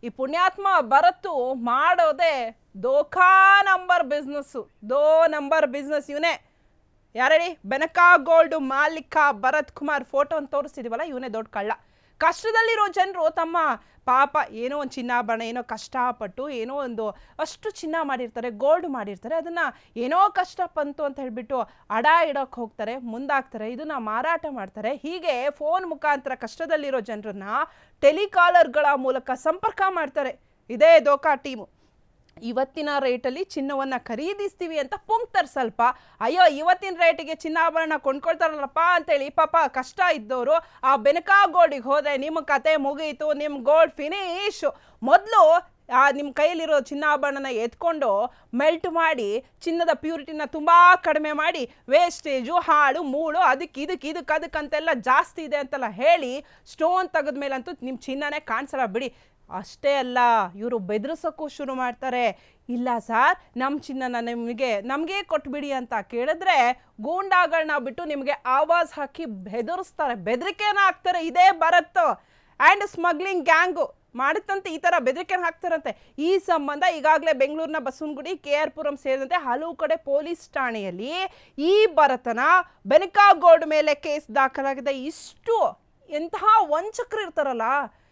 ಈ ಪುಣ್ಯಾತ್ಮ ಭರತ್ತು ಮಾಡೋದೇ ದೋ ನಂಬರ್ ಬಿಸ್ನೆಸ್ ಇವನೇ ಯಾರೇಳಿ ಬೆನಕಾ ಗೋಲ್ಡ್ ಮಾಲೀಕ ಭರತ್ ಕುಮಾರ್ ಫೋಟೋ ಅಂತ ತೋರಿಸ್ತಿದೀವಲ್ಲ ಇವನೇ ದೊಡ್ಡ ಕಳ್ಳ. ಕಷ್ಟದಲ್ಲಿರೋ ಜನರು ತಮ್ಮ ಪಾಪ ಏನೋ ಒಂದು ಚಿನ್ನಾಭರಣ ಏನೋ ಕಷ್ಟಪಟ್ಟು ಏನೋ ಒಂದು ಅಷ್ಟು ಚಿನ್ನ ಮಾಡಿರ್ತಾರೆ, ಗೋಲ್ಡ್ ಮಾಡಿರ್ತಾರೆ, ಅದನ್ನ ಏನೋ ಕಷ್ಟ ಬಂತು ಅಂತ ಹೇಳ್ಬಿಟ್ಟು ಅಡ ಇಡೋಕೆ ಹೋಗ್ತಾರೆ, ಮುಂದಾಗ್ತಾರೆ, ಇದನ್ನ ಮಾರಾಟ ಮಾಡ್ತಾರೆ. ಹೀಗೆ ಫೋನ್ ಮುಖಾಂತರ ಕಷ್ಟದಲ್ಲಿರೋ ಜನರನ್ನ ಟೆಲಿಕಾಲರ್ಗಳ ಮೂಲಕ ಸಂಪರ್ಕ ಮಾಡ್ತಾರೆ. ಇದೇ ದೋಖಾ ಟೀಮು. ಇವತ್ತಿನ ರೇಟಲ್ಲಿ ಚಿನ್ನವನ್ನು ಖರೀದಿಸ್ತೀವಿ ಅಂತ ಪುಂಕ್ತಾರೆ ಸ್ವಲ್ಪ. ಅಯ್ಯೋ ಇವತ್ತಿನ ರೇಟಿಗೆ ಚಿನ್ನಾಭರಣ ಕೊಂಡ್ಕೊಳ್ತಾರಲ್ಲಪ್ಪ ಅಂತೇಳಿ ಪಾಪ ಕಷ್ಟ ಇದ್ದವರು ಆ ಬೆನಕಾ ಗೋಲ್ಡಿಗೆ ಹೋದರೆ ನಿಮ್ಮ ಕತೆ ಮುಗೀತು, ನಿಮ್ಮ ಗೋಲ್ಡ್ ಫಿನಿಶ್. ಮೊದಲು ನಿಮ್ಮ ಕೈಯಲ್ಲಿರೋ ಚಿನ್ನಾಭರಣನ ಎತ್ಕೊಂಡು ಮೆಲ್ಟ್ ಮಾಡಿ ಚಿನ್ನದ ಪ್ಯೂರಿಟಿನ ತುಂಬ ಕಡಿಮೆ ಮಾಡಿ ವೇಸ್ಟೇಜು ಹಾಳು ಮೂಳು ಅದಕ್ಕಂತೆಲ್ಲ ಜಾಸ್ತಿ ಇದೆ ಅಂತೆಲ್ಲ ಹೇಳಿ ಸ್ಟೋನ್ ತೆಗೆದ್ಮೇಲಂತೂ ನಿಮ್ಮ ಚಿನ್ನನೇ ಕಾಣಿಸಲ್ಲ ಬಿಡಿ. ಅಷ್ಟೇ ಅಲ್ಲ, ಇವರು ಬೆದರಿಸೋಕ್ಕೂ ಶುರು ಮಾಡ್ತಾರೆ. ಇಲ್ಲ ಸರ್, ನಮ್ಮ ಚಿನ್ನನ ನಮಗೆ ಕೊಟ್ಬಿಡಿ ಅಂತ ಕೇಳಿದ್ರೆ ಗೂಂಡಾಗಳನ್ನ ಬಿಟ್ಟು ನಿಮಗೆ ಆವಾಜ್ ಹಾಕಿ ಬೆದರಿಸ್ತಾರೆ, ಬೆದರಿಕೆನ ಹಾಕ್ತಾರೆ. ಇದೇ ಭರತ್ ಆ್ಯಂಡ್ ಸ್ಮಗ್ಲಿಂಗ್ ಗ್ಯಾಂಗು ಮಾಡುತ್ತಂತೆ, ಈ ಥರ ಬೆದರಿಕೆನ ಹಾಕ್ತಾರಂತೆ. ಈ ಸಂಬಂಧ ಈಗಾಗಲೇ ಬೆಂಗಳೂರಿನ ಬಸವನಗುಡಿ, KR ಪುರಂ ಸೇರಿದಂತೆ ಹಲವು ಕಡೆ ಪೊಲೀಸ್ ಠಾಣೆಯಲ್ಲಿ ಈ ಭರತನ ಬೆನಕಾ ಗೋಲ್ಡ್ ಮೇಲೆ ಕೇಸ್ ದಾಖಲಾಗಿದೆ. ಇಷ್ಟು ಎಂತಹ ವಂಚಕರು ಇರ್ತಾರಲ್ಲ,